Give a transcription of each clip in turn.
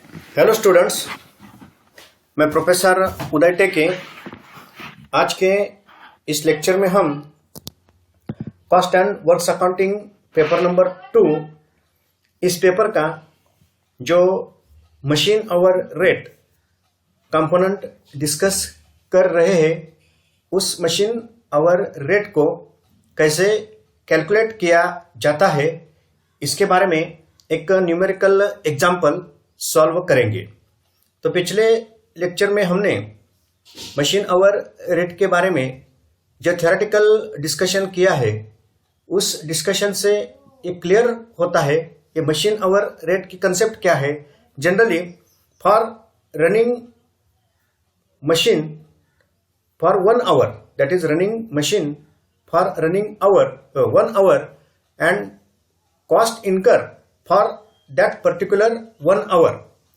Hello students, मैं professor उदय टेके। आज के इस लेक्चर में हम cost and works accounting paper number 2, इस पेपर का जो machine hour rate component discuss कर रहे हैं, उस मशीन आवर रेट को कैसे कैलकुलेट किया जाता है, इसके बारे में एक न्यूमेरिकल एग्जाम्पल सॉल्व करेंगे। तो पिछले लेक्चर में हमने मशीन आवर रेट के बारे में जो थ्योरेटिकल डिस्कशन किया है, उस डिस्कशन से ये क्लियर होता है कि मशीन आवर रेट की कंसेप्ट क्या है। Generally for running machine for 1 hour, that is running machine for running hour 1 hour, and cost incur for that particular 1 hour,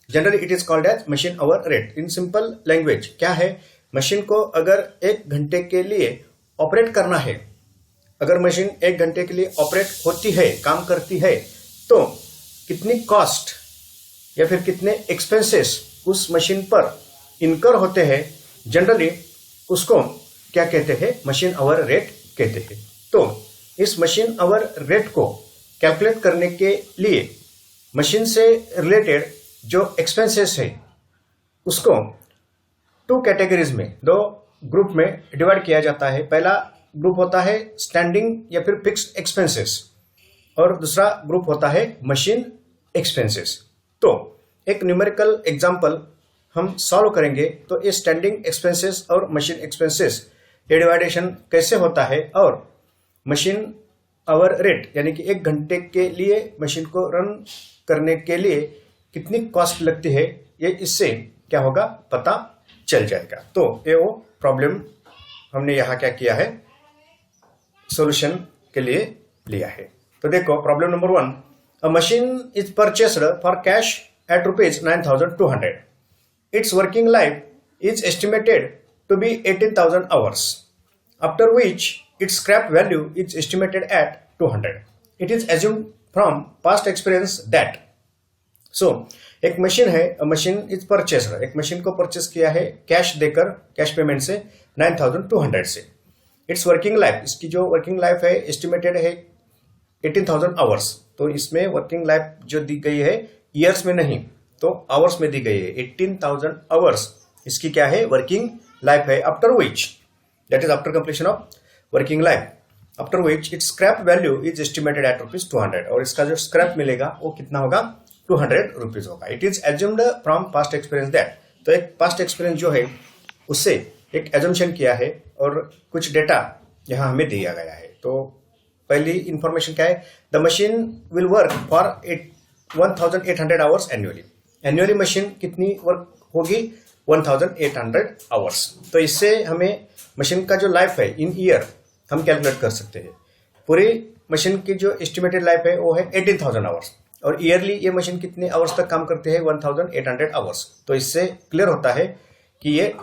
generally it is called as machine hour rate. In simple language क्या है, machine को अगर 1 घंटे के लिए operate करना है, अगर मशीन 1 घंटे के लिए ऑपरेट होती है, काम करती है, तो कितनी कॉस्ट या फिर कितने एक्सपेंसेस उस मशीन पर इनकर होते हैं, जनरली उसको क्या कहते हैं, मशीन आवर रेट कहते हैं। तो इस मशीन आवर रेट को कैलकुलेट करने के लिए मशीन से रिलेटेड जो एक्सपेंसेस है, उसको 2 कैटेगरीज में, 2 ग्रुप में डिवाइड किया जाता है। पहला ग्रुप होता है स्टैंडिंग या फिर फिक्स्ड एक्सपेंसेस, और दूसरा ग्रुप होता है मशीन एक्सपेंसेस। तो एक न्यूमेरिकल एग्जांपल हम सॉल्व करेंगे। तो ये स्टैंडिंग एक्सपेंसेस और मशीन एक्सपेंसेस, ये डिवाइडेशन कैसे होता है, और मशीन आवर रेट यानी कि 1 घंटे के लिए मशीन को रन करने के लिए कितनी कॉस्ट लगती है, ये इससे क्या होगा पता चल जाएगा। तो ये वो प्रॉब्लम हमने यहाँ क्या किया है, सॉल्यूशन के लिए लिया है। तो देखो problem number 1, a machine is purchased for cash at ₹9,200. Its working life is estimated to be 18,000 hours, after which its scrap value is estimated at 200. It is assumed from past experience that, so एक machine है, machine is purchased, एक machine को purchase किया है cash देकर, cash payment से 9,200 से। It's working life, इसकी जो वर्किंग लाइफ है एस्टिमेटेड है 18,000 आवर्स। तो इसमें वर्किंग लाइफ जो दी गई है ईयर्स में नहीं, तो आवर्स में दी गई है। 18,000 आवर्स इसकी क्या है, वर्किंग लाइफ है। After which, that is after completion of working life, after which it's scrap value is estimated at ₹200, और इसका जो स्क्रैप मिलेगा वो कितना होगा, ₹200 होगा। It is assumed from past experience that, तो एक पास्ट एक्सपीरियंस जो है उससे एक एजम्पशन किया है, और कुछ डेटा यहां हमें दिया गया है। तो पहली इंफॉर्मेशन क्या है, the machine will work for 1,800 hours annually. Annually machine कितनी वर्क होगी, 1,800 आवर्स। तो इससे हमें मशीन का जो लाइफ है इन ईयर हम कैलकुलेट कर सकते हैं। पूरी मशीन की जो एस्टिमेटेड लाइफ है वो है 18,000 आवर्स, और ईयरली ये मशीन कितने आवर्स तक काम करते हैं, 1,800 आवर्स। तो इससे क्लियर होता है कि ये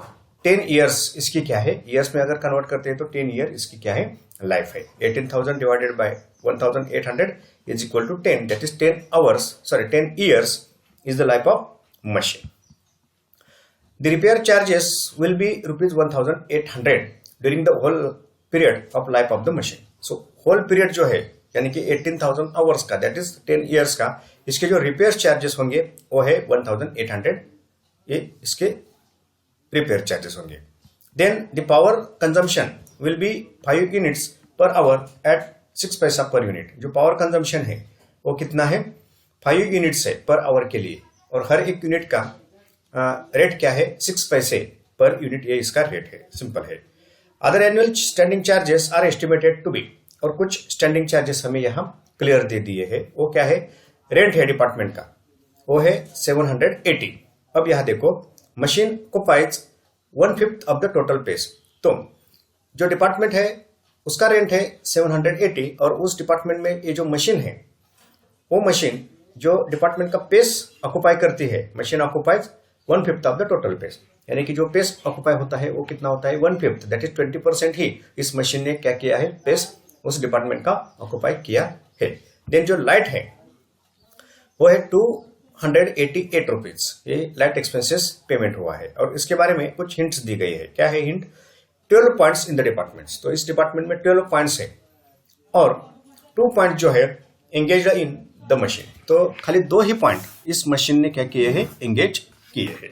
10 ईयर्स इसकी क्या है, ईयर्स में अगर कन्वर्ट करते हैं तो 10 ईयर इसकी क्या है, लाइफ है। 18,000 divided by 1,800 is equal to 10, that is 10 years is the life of machine. The repair charges will be ₹1,800 during the whole period of life of the machine. So whole period जो है यानी कि 18,000 hours का, that is 10 years का, इसके जो repair charges होंगे वो है 1,800, ये इसके रिपेयर चार्जेस होंगे। Then the power consumption will be 5 units per hour at 6 पैसा per unit. जो पावर कंजम्पशन है वो कितना है, 5 यूनिट्स है पर आवर के लिए, और हर एक यूनिट का रेट क्या है, 6 पैसे पर यूनिट, ये इसका रेट है, सिंपल है। Other annual standing charges are estimated to be, और कुछ स्टैंडिंग चार्जेस हमें यहाँ क्लियर दे दिए हैं। वो क्या है, रेंट है डिपार्टमेंट का, वो है 780। अब यहाँ देखो, machine occupies 1/5 of the total place. तो जो डिपार्टमेंट है उसका रेंट है 780, और उस डिपार्टमेंट में ये जो मशीन है, वो मशीन जो डिपार्टमेंट का पेस ऑक्युपाई करती है, machine occupies 1/5 of the total space, यानी कि जो पेस ऑक्युपाई होता है वो कितना होता है, 1/5, दैट इज 20% ही इस मशीन ने क्या किया है, पेस उस डिपार्टमेंट का ऑक्युपाई किया है। देन जो लाइट है वो है ₹288 ये लाइट एक्सपेंसेस पेमेंट हुआ है। और इसके बारे में कुछ हिंट्स दी गई है। क्या है hint? 12 points in the departments. तो इस डिपार्टमेंट में 12 पॉइंट्स है और 2 पॉइंट जो है एंगेज इन द मशीन। तो खाली 2 ही पॉइंट इस मशीन ने क्या किए हैं? एंगेज किए हैं।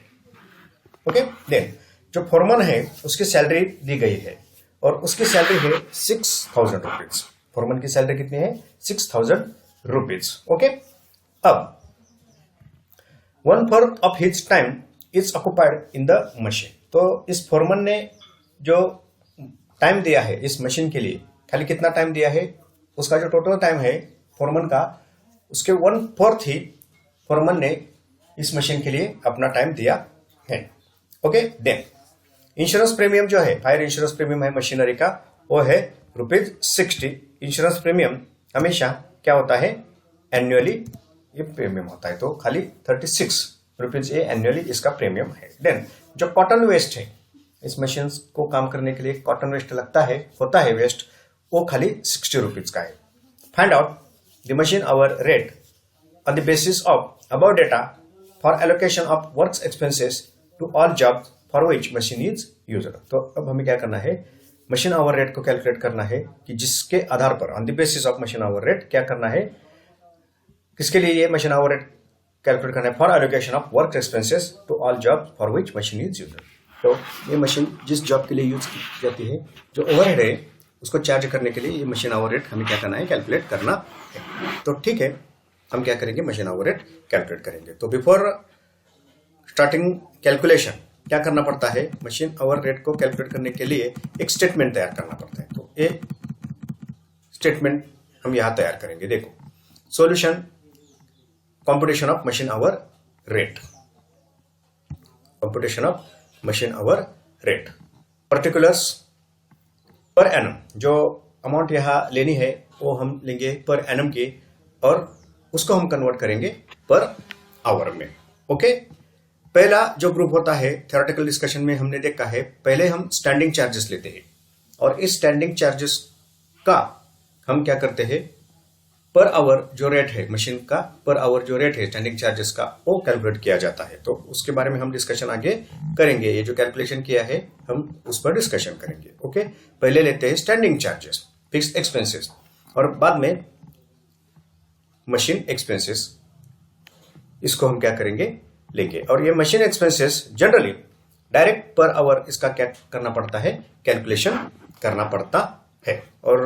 ओके, देन जो फोरमन है उसकी सैलरी दी गई है और उसकी सैलरी है ₹6,000। फोरमन की सैलरी कितनी है? ₹6,000। ओके, अब 1/4 of his time is occupied in the machine. तो इस फोरमन ने जो टाइम दिया है इस मशीन के लिए, खाली कितना टाइम दिया है? उसका जो टोटल टाइम है फोरमन का, उसके 1/4 ही फोरमन ने इस मशीन के लिए अपना टाइम दिया है। ओके, देन इंश्योरेंस प्रीमियम जो है, फायर इंश्योरेंस प्रीमियम है मशीनरी का, वो है ₹60। इंश्योरेंस प्रीमियम हमेशा क्या होता है? एनुअली ये प्रीमियम होता है। तो खाली ₹36 ये एनुअली इसका प्रीमियम है। देन जो कॉटन वेस्ट है, इस मशीन को काम करने के लिए कॉटन वेस्ट लगता है, होता है वेस्ट, वो खाली ₹60 का है। Find out the machine hour rate on the basis of above data for allocation of works expenses to all job for which machine is used. तो अब हमें क्या करना है? मशीन आवर रेट को कैलकुलेट करना है कि जिसके आधार पर, on the basis of machine hour rate, क्या करना है? किसके लिए ये मशीन आवर रेट कैलकुलेट करना है? For allocation of work expenses to all job for which machine is used. तो ये मशीन जिस जॉब के लिए यूज की जाती है, जो ओवरहेड है उसको चार्ज करने के लिए ये मशीन आवर रेट हमें क्या करना है? कैलकुलेट करना है। तो ठीक है, हम क्या करेंगे? मशीन आवर रेट कैलकुलेट करेंगे। तो बिफोर स्टार्टिंग कैलकुलेशन क्या करना पड़ता है? मशीन आवर रेट को कैलकुलेट करने के लिए एक स्टेटमेंट तैयार करना पड़ता है। तो ये स्टेटमेंट हम यहां तैयार करेंगे। देखो, solution computation of machine hour rate, computation of machine hour rate, particulars per annum. जो अमाउंट यहां लेनी है वो हम लेंगे पर एनम की और उसको हम कन्वर्ट करेंगे पर आवर में। ओके, पहला जो ग्रुप होता है, थ्योरेटिकल डिस्कशन में हमने देखा है, पहले हम स्टैंडिंग चार्जेस लेते हैं और इस स्टैंडिंग चार्जेस का हम क्या करते हैं? पर आवर जो रेट है मशीन का, पर आवर जो रेट है स्टैंडिंग चार्जेस का, वो कैलकुलेट किया जाता है। तो उसके बारे में हम डिस्कशन आगे करेंगे। ये जो कैलकुलेशन किया है हम उस पर डिस्कशन करेंगे। ओके, पहले लेते हैं स्टैंडिंग चार्जेस, फिक्स्ड एक्सपेंसेस, और बाद में मशीन एक्सपेंसेस, इसको हम क्या करेंगे? लेंगे। और ये machine expenses generally direct per hour इसका क्या करना पड़ता है? कैलकुलेशन करना पड़ता है। और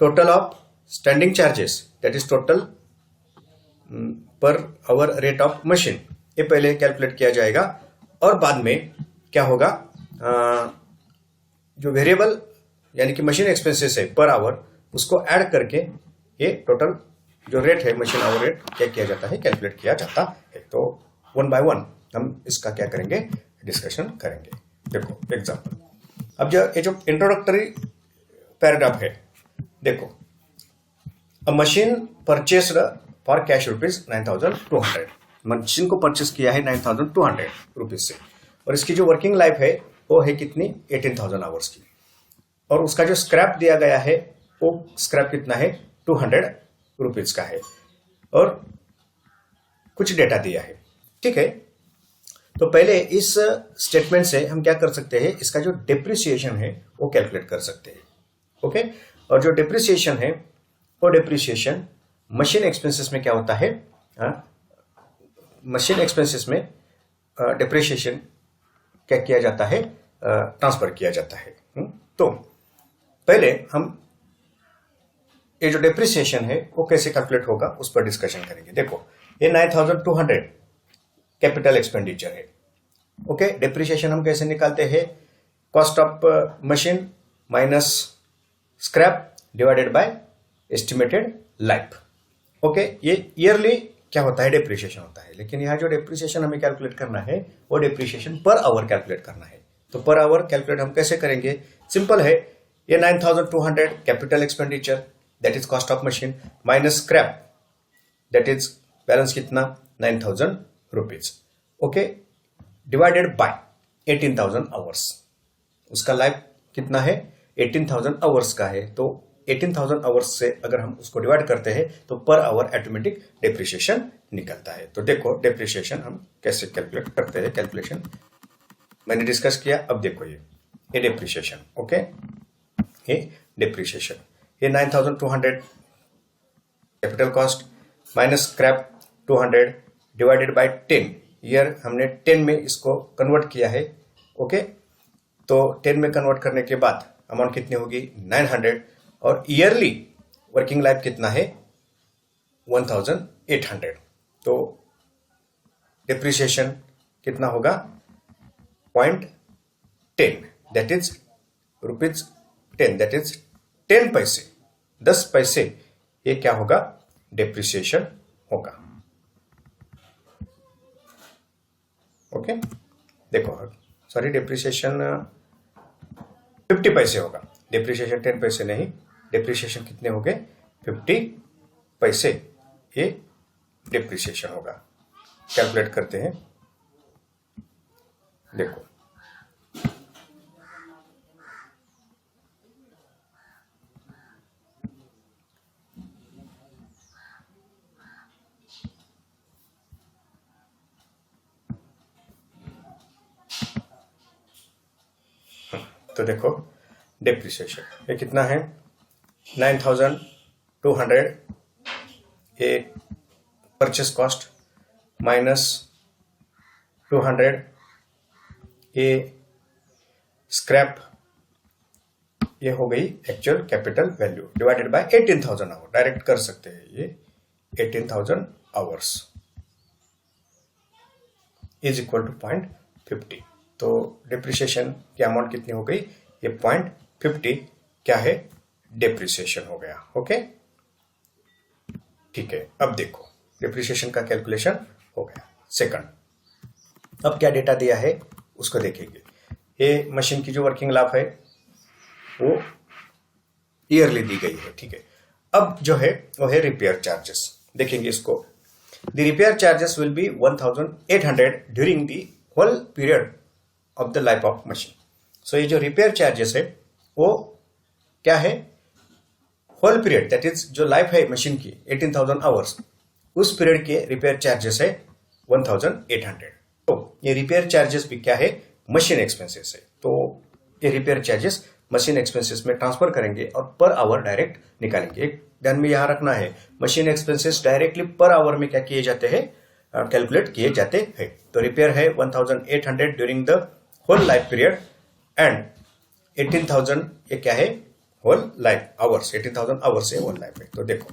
total of standing charges, that is total per hour rate of machine, ये पहले कैलकुलेट किया जाएगा और बाद में क्या होगा? जो वेरिएबल यानी कि मशीन एक्सपेंसेस है पर आवर, उसको ऐड करके ये टोटल जो रेट है मशीन आवर रेट क्या किया जाता है? कैलकुलेट किया जाता है। तो 1 बाय 1 हम इसका क्या करेंगे? डिस्कशन करेंगे। देखो एग्जांपल, अब ये जो इंट्रोडक्टरी पैराग्राफ है, देखो, अ machine purchased for cash ₹9,200। Machine को परचेस किया है ₹9,200 से और इसकी जो वर्किंग लाइफ है वो है कितनी? 18,000 आवर्स की। और उसका जो स्क्रैप दिया गया है वो स्क्रैप कितना है? ₹200 का है और कुछ डेटा दिया है। ठीक है, तो पहले इस स्टेटमेंट से हम क्या कर सकते हैं? इसका जो डेप्रिसिएशन है वो कैलकुलेट कर सकते हैं। ओके, और जो डेप्रिसिएशन है वो डेप्रिसिएशन मशीन एक्सपेंसेस में क्या होता है? मशीन एक्सपेंसेस में डेप्रिसिएशन क्या किया जाता है? ट्रांसफर किया जाता है। तो पहले हम ये जो डेप्रिसिएशन है वो कैसे कैलकुलेट होगा उस पर डिस्कशन करेंगे। देखो, ये 9,200 कैपिटल एक्सपेंडिचर है। ओके, डेप्रिसिएशन हम कैसे निकालते हैं? Cost of machine minus scrap divided by estimated life. Okay, ये ईयरली क्या होता है? डेप्रिसिएशन होता है। लेकिन यहाँ जो डेप्रिसिएशन हमें कैलकुलेट करना है वो डेप्रिसिएशन पर आवर कैलकुलेट करना है। तो पर आवर कैलकुलेट हम कैसे करेंगे? सिंपल है, ये 9,200 capital expenditure that is cost of machine minus scrap that is balance कितना? ₹9,000। Okay, divided by 18,000 hours. उसका लाइफ कितना है? 18,000 आवर्स का है। तो 18,000 आवर्स से अगर हम उसको डिवाइड करते हैं तो पर आवर ऑटोमेटिक डेप्रिसिएशन निकलता है। तो देखो डेप्रिसिएशन हम कैसे कैलकुलेट करते हैं। कैलकुलेशन मैंने डिस्कस किया, अब देखो ये डेप्रिसिएशन। ओके, ये डेप्रिसिएशन, ये 9200 capital cost minus scrap 200 divided by 10। Year हमने 10 में इसको कन्वर्ट किया है। ओके, तो 10 में कन्वर्ट करने के बाद अमाउंट कितनी होगी 900, और ईयरली वर्किंग लाइफ कितना है 1800। तो डिप्रिसिएशन कितना होगा 0.10, दैट इज ₹10, दैट इज 10 पैसे, 10 पैसे, ये क्या होगा डिप्रिसिएशन होगा। ओके, देखो सॉरी, डिप्रिसिएशन 50 पैसे होगा, डिप्रिसिएशन 10 पैसे नहीं, डिप्रिसिएशन कितने हो गए 50 पैसे, ये डिप्रिसिएशन होगा। कैलकुलेट करते हैं, देखो तो देखो डिप्रिसिएशन ये कितना है 9200, ये परचेस कॉस्ट माइनस 200, ये स्क्रैप, ये हो गई actual capital value divided by 18,000 hour. Direct कर सकते हैं, ये 18,000 आवर्स इज इक्वल टू 0.50। तो डिप्रिसिएशन की अमाउंट कितनी हो गई, ये 0.50 क्या है डिप्रिसिएशन हो गया। ओके, ठीक है, अब देखो डिप्रिसिएशन का कैलकुलेशन हो गया। सेकंड, अब क्या डेटा दिया है उसको देखेंगे। ये मशीन की जो वर्किंग लाइफ है वो ईयरली दी गई है, ठीक है। अब जो है वो है रिपेयर चार्जेस, देखेंगे इसको। The repair charges will be 1800 during the whole period of the life of machine. So ये जो रिपेयर चार्जेस है वो क्या है, होल पीरियड, दैट इज जो लाइफ है मशीन की 18,000 आवर्स, उस पीरियड के रिपेयर चार्जेस है 1800। तो ये रिपेयर चार्जेस भी क्या है मशीन एक्सपेंसेस है। तो ये रिपेयर चार्जेस मशीन एक्सपेंसेस में ट्रांसफर करेंगे और पर आवर डायरेक्ट निकालेंगे। एक ध्यान में यहां रखना है, machine expenses directly per hour में क्या किए जाते हैं, कैलकुलेट किए जाते हैं। तो रिपेयर है 1800 during the whole life period, and 18,000 ये क्या है होल लाइफ आवर्स, 18,000 आवर्स है होल लाइफ है। तो देखो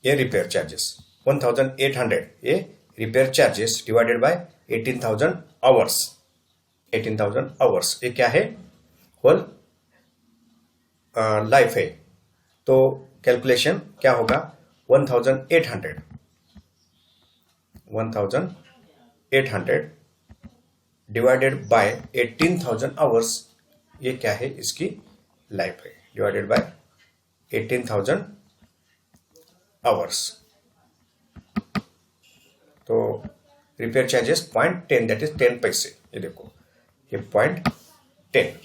ये रिपेयर चार्जेस 1800, ये repair charges divided by 18,000 hours, 18,000 hours ये क्या है होल लाइफ है। तो कैलकुलेशन क्या होगा 1800 डिवाइडेड बाय 18,000 आवर्स, ये क्या है इसकी लाइफ है, डिवाइडेड बाय 18,000 आवर्स। तो रिपेयर चार्जेस 0.10, दैट इज 10 पैसे। ये देखो ये 0.10,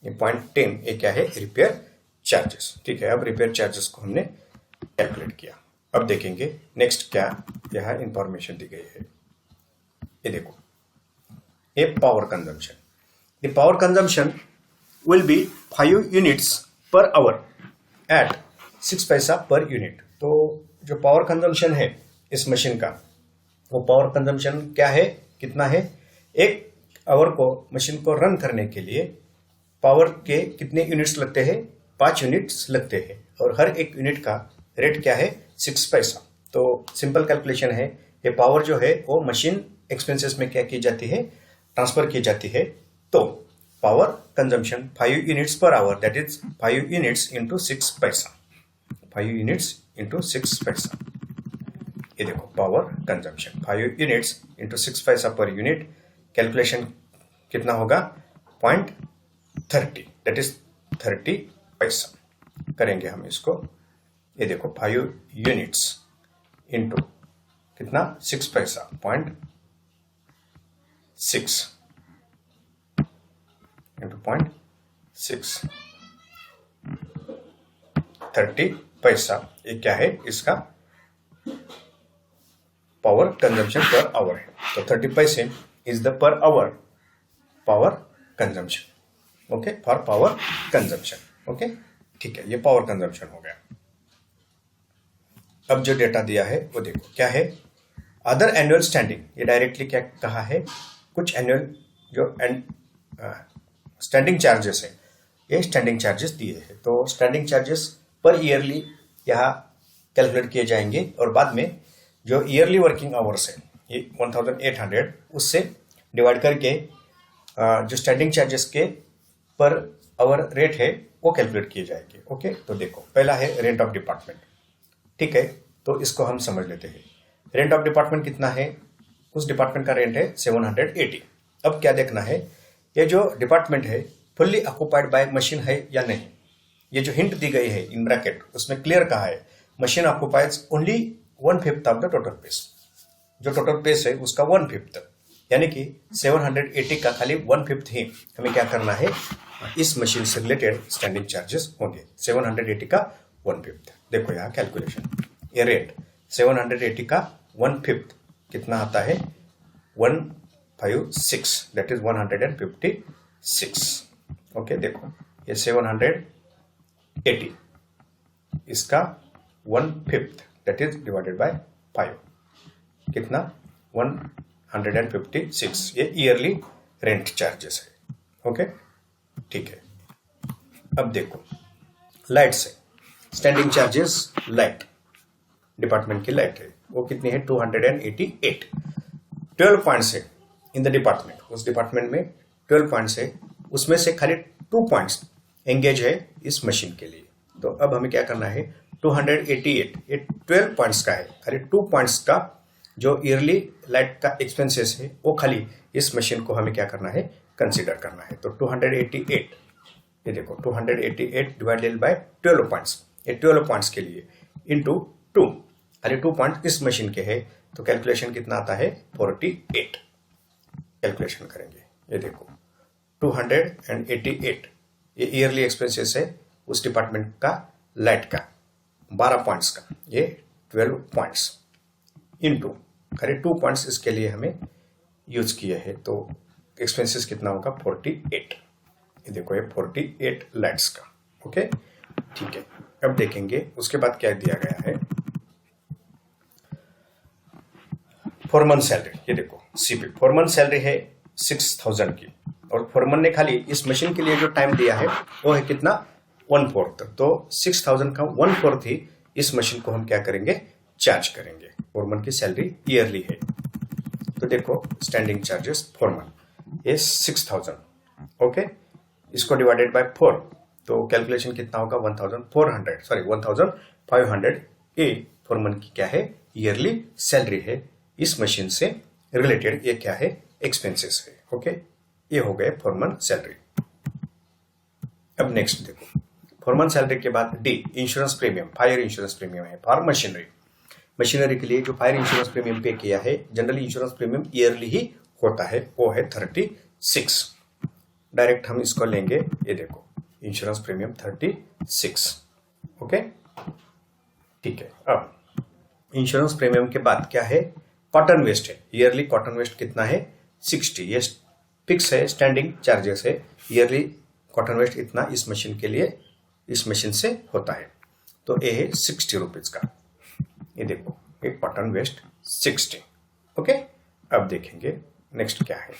ये 0.10 ये क्या है रिपेयर चार्जेस, ठीक है। अब रिपेयर चार्जेस को हमने कैलकुलेट किया। अब देखेंगे नेक्स्ट क्या यहाँ इंफॉर्मेशन दी गई है। ये देखो ये power consumption, the power consumption will be 5 units per hour at 6 paisa per unit. तो जो पावर कंजम्पशन है इस मशीन का, वो पावर कंजम्पशन क्या है, कितना है, एक आवर को मशीन को रन करने के लिए पावर के कितने यूनिट्स लगते हैं, 5 यूनिट्स लगते हैं, और हर एक यूनिट का रेट क्या है 6 पैसा। तो सिंपल कैलकुलेशन है, ये पावर जो है वो मशीन एक्सपेंसेस में क्या की जाती है, ट्रांसफर की जाती है। तो power consumption 5 units per our, that is 5 units into 6 पैसा, 5 यूनिट्स इंटू 6 पैसा। ये देखो power consumption 5 units into 6 paisa per unit, calculation कितना होगा 0.30, दैट इज 30 पैसा करेंगे हम इसको। ये देखो 5 यूनिट्स इंटू कितना 6 पैसा, 0.6 इंटू 0.6, 30 पैसा, ये क्या है इसका पावर कंजम्पशन पर आवर है, तो 30 पैसे is the per hour power consumption. Okay, for power consumption. Okay, ठीक है, ये पावर कंजम्पशन हो गया। अब जो डेटा दिया है वो देखो क्या है, अदर एनुअल स्टैंडिंग, ये डायरेक्टली क्या कहा है, कुछ एनुअल जो स्टैंडिंग चार्जेस है, ये स्टैंडिंग चार्जेस दिए हैं। तो स्टैंडिंग चार्जेस पर ईयरली यहाँ कैलकुलेट किए जाएंगे और बाद में जो ईयरली वर्किंग आवर्स है ये 1800 उससे डिवाइड करके जो स्टैंडिंग चार्जेस के पर आवर रेट है वो कैलकुलेट किए जाएंगे। ओके, तो देखो पहला है रेंट ऑफ डिपार्टमेंट। ठीक है, तो इसको हम समझ लेते हैं। रेंट ऑफ डिपार्टमेंट कितना है, उस डिपार्टमेंट का रेंट है 780। अब क्या देखना है, ये जो डिपार्टमेंट है फुल्ली ऑक्युपाइड बाय मशीन है या नहीं। ये जो हिंट दी गई है इन ब्रैकेट उसमें क्लियर कहा है machine occupies only 1/5 of the total space. जो टोटल पेस है उसका 1/5, यानी कि 780 का खाली 1/5 ही हमें क्या करना है, इस मशीन से रिलेटेड स्टैंडिंग चार्जेस होंगे। 780 का 1/5, देखो यहाँ कैलकुलेशन, ये रेट 780 का 1/5 कितना आता है, 156, दैट इज 156। ओके, देखो ये 780, इसका 1/5 दैट इज डिवाइडेड बाय 5, कितना 156, ये ईयरली रेंट चार्जेस है। ओके, ठीक है। अब देखो लाइट से स्टैंडिंग चार्जेस, लाइट डिपार्टमेंट की लाइट है वो कितनी है, 288। 12 पॉइंट्स है इन द डिपार्टमेंट, उस डिपार्टमेंट में 12 पॉइंट्स है, उसमें से खाली 2 पॉइंट्स एंगेज है इस मशीन के लिए। तो अब हमें क्या करना है, 288 ये 12 पॉइंट्स का है, खाली 2 पॉइंट्स का जो ईयरली लाइट का एक्सपेंसेस है वो खाली इस मशीन को हमें क्या करना है, कंसीडर करना है। तो 288, ये देखो 288 डिवाइडेड बाय 12 पॉइंट्स, ये 12 पॉइंट्स के लिए इंटू 2, खाली 2 पॉइंट इस मशीन के है, तो कैलकुलेशन कितना आता है, 48। कैलकुलेशन करेंगे, ये देखो 288 ये ईयरली एक्सपेंसेस है उस डिपार्टमेंट का लाइट का 12 पॉइंट्स का, ये 12 पॉइंट्स इंटू खाली 2 पॉइंट्स इसके लिए हमें यूज किए हैं, तो एक्सपेंसेस कितना होगा, 48। ये देखो ये 48 लाइट्स का। ओके, ठीक है। अब देखेंगे उसके बाद क्या दिया गया है, फोरमन सैलरी। ये देखो सीपी फोरमन सैलरी है 6000 की, और फोरमन ने खाली इस मशीन के लिए जो टाइम दिया है वो है कितना, 1/4। तो 6000 का 1/4 ही इस मशीन को हम क्या करेंगे, चार्ज करेंगे। फोरमन की सैलरी ईयरली है, तो देखो स्टैंडिंग चार्जेस फोरमन ये 6000। ओके, इसको डिवाइडेड बाय 4, तो कैलकुलेशन कितना होगा, 1500 ये फोरमन की क्या है, ईयरली सैलरी है, इस मशीन से रिलेटेड ये क्या है, एक्सपेंसेस है। ओके, ये हो गए फोरमन सैलरी। अब नेक्स्ट देखो, फोरमन सैलरी के बाद D, insurance premium, fire insurance premium है फॉर मशीनरी। मशीनरी के लिए जो फायर इंश्योरेंस प्रीमियम पे किया है, जनरली इंश्योरेंस प्रीमियम ईयरली ही होता है, वो है 36। डायरेक्ट हम इसको लेंगे, ये देखो इंश्योरेंस प्रीमियम 36। ओके, ठीक है। अब इंश्योरेंस प्रीमियम के बाद क्या है, कॉटन वेस्ट है, ईयरली कॉटन वेस्ट कितना है, 60। ये फिक्स है, स्टैंडिंग चार्जेस है, ईयरली कॉटन वेस्ट इतना इस मशीन के लिए, इस मशीन से होता है, तो ये है 60 रुपीज का। ये देखो ये कॉटन वेस्ट 60। ओके, अब देखेंगे नेक्स्ट क्या है,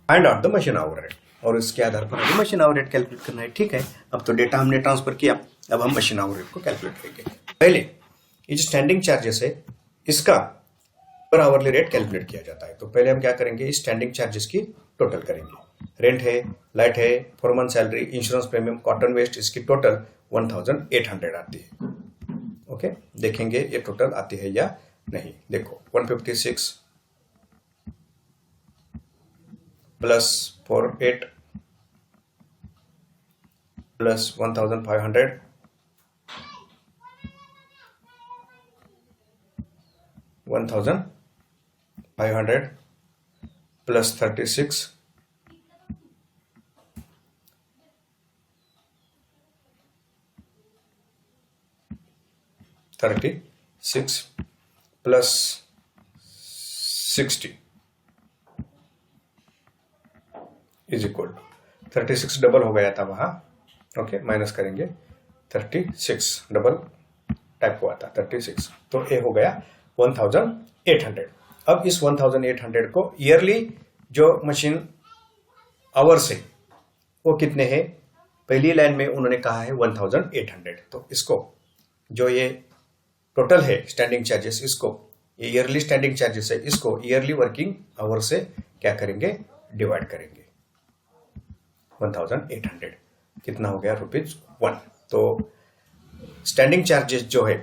find out the machine hour rate, और इसके आधार पर हमें मशीन आवर रेट कैलकुलेट करना है। ठीक है, अब तो डेटा हमने ट्रांसफर किया, अब हम मशीन आवर रेट को कैलकुलेट करेंगे। पहले ये जो स्टैंडिंग चार्जेस है इसका पर आवरली रेट कैलकुलेट किया जाता है। तो पहले हम क्या करेंगे, इस स्टैंडिंग चार्जेस की टोटल करेंगे, रेंट है, लाइट है, foreman salary, insurance premium, cotton waste, इसकी टोटल 1800 आती है। ओके, देखेंगे ये टोटल आती है या नहीं। देखो 156 plus 48 plus 1500 1500 plus 36 36 plus 60 is equal to 36 double हो गया था वहां, ओके, माइनस करेंगे 36 डबल टाइप हुआ था 36, तो ये हो गया 1800। अब इस 1800 को ईयरली जो मशीन आवर्स है वो कितने हैं, पहली लाइन में उन्होंने कहा है 1800, तो इसको जो ये टोटल है स्टैंडिंग चार्जेस, इसको ये ईयरली स्टैंडिंग चार्जेस है, इसको ईयरली वर्किंग आवर से क्या करेंगे, डिवाइड करेंगे। 1800 कितना हो गया, ₹1। तो स्टैंडिंग चार्जेस जो है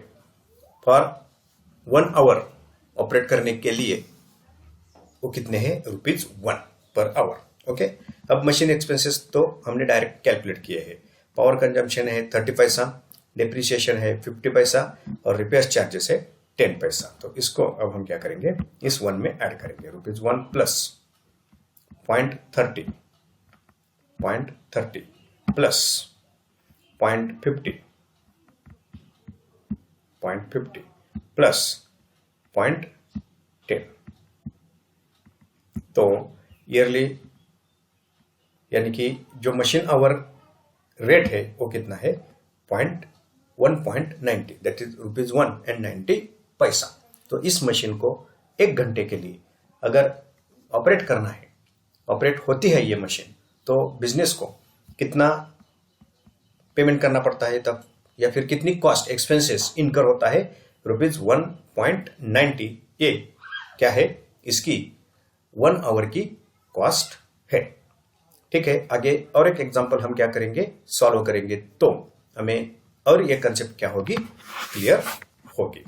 फॉर 1 आवर ऑपरेट करने के लिए वो कितने हैं, ₹1 पर आवर। ओके, अब मशीन एक्सपेंसेस तो हमने डायरेक्ट कैलकुलेट किए हैं। पावर कंजम्पशन है 30 पैसा, डिप्रिसिएशन है 50 पैसा और रिपेयर चार्जेस है 10 पैसा। तो इसको अब हम क्या करेंगे, इस 1 में ऐड करेंगे, ₹1 प्लस 0.30 प्लस 0.50 प्लस 0.10। तो ईयरली यानी कि जो मशीन आवर रेट है वो कितना है, 1.90, दैट इज ₹1.90। तो इस मशीन को 1 घंटे के लिए अगर ऑपरेट करना है, ऑपरेट होती है ये मशीन, तो बिजनेस को कितना पेमेंट करना पड़ता है तब, या फिर कितनी कॉस्ट एक्सपेंसेस इनकर होता है, ₹1.90। ये क्या है, इसकी 1 आवर की कॉस्ट है। ठीक है, आगे और एक एग्जांपल हम क्या करेंगे, सॉल्व करेंगे, तो हमें और ये कंसेप्ट क्या होगी, क्लियर होगी।